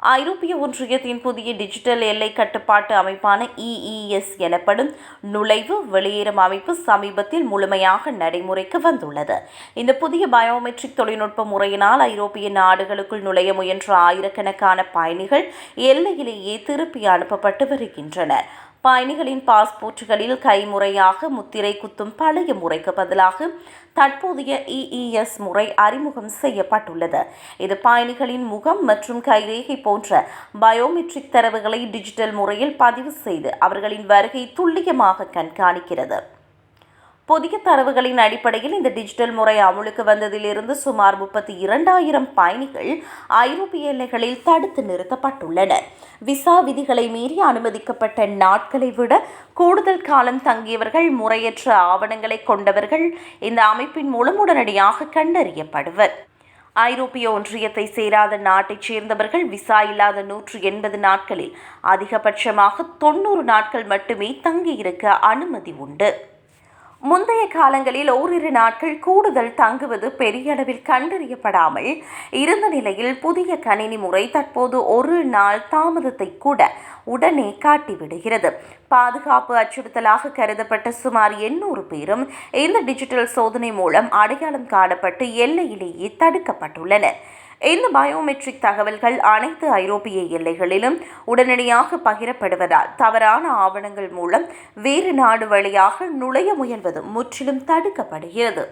ஐரோப்பிய ஒன்றியத்தின் புதிய டிஜிட்டல் எல்லை கட்டுப்பாட்டு அமைப்பான இஇஎஸ் எனப்படும் நுழைவு வெளியேறும் அமைப்பு சமீபத்தில் முழுமையாக நடைமுறைக்கு வந்துள்ளது. இந்த புதிய பயோமெட்ரிக் தொழில்நுட்ப முறையினால் ஐரோப்பிய நாடுகளுக்குள் நுழைய முயன்ற ஆயிரக்கணக்கான பயணிகள் எல்லையிலேயே திருப்பி அனுப்பப்பட்டு வருகின்றனர். பயணிகளின் பாஸ்போர்ட்டுகளில் கைமுறையாக முத்திரை குத்தும் பழைய முறைக்கு பதிலாக தற்போதைய இஇஎஸ் முறை அறிமுகம் செய்யப்பட்டுள்ளது. இது பயணிகளின் முகம் மற்றும் கைரேகை போன்ற பயோமெட்ரிக் தரவுகளை டிஜிட்டல் முறையில் பதிவு செய்து அவர்களின் வருகை துல்லியமாக கண்காணிக்கிறது. புதிய தரவுகளின் அடிப்படையில் இந்த டிஜிட்டல் முறை அமுலுக்கு வந்ததிலிருந்து சுமார் 32,000 பயணிகள் ஐரோப்பிய எல்லைகளில் தடுத்து நிறுத்தப்பட்டுள்ளனர். விசா விதிகளை மீறி அனுமதிக்கப்பட்ட நாட்களை விட கூடுதல் காலம் தங்கியவர்கள், முறையற்ற ஆவணங்களை கொண்டவர்கள் இந்த அமைப்பின் மூலம் உடனடியாக கண்டறியப்படுவர். ஐரோப்பிய ஒன்றியத்தை சேராத நாட்டைச் சேர்ந்தவர்கள் விசா இல்லாத 180 நாட்களில் அதிகபட்சமாக 90 நாட்கள் மட்டுமே தங்கியிருக்க அனுமதி உண்டு. முந்தைய காலங்களில் ஓரிரு நாட்கள் கூடுதல் தங்குவது பெரிய அளவில் கண்டறியப்படாமல் இருந்த நிலையில் புதிய கணினி முறை தற்போது ஒரு நாள் தாமதத்தை கூட உடனே காட்டிவிடுகிறது. பாதுகாப்பு அச்சுறுத்தலாக கருதப்பட்ட சுமார் 800 பேரும் இந்த டிஜிட்டல் சோதனை மூலம் அடையாளம் காணப்பட்டு எல்லையிலேயே தடுக்கப்பட்டுள்ளனர். இந்த பயோமெட்ரிக் தகவல்கள் அனைத்து ஐரோப்பிய எல்லைகளிலும் உடனடியாக பகிரப்படுவதால் தவறான ஆவணங்கள் மூலம் வேறு நாடு வழியாக நுழைய முயல்வது முற்றிலும் தடுக்கப்படுகிறது.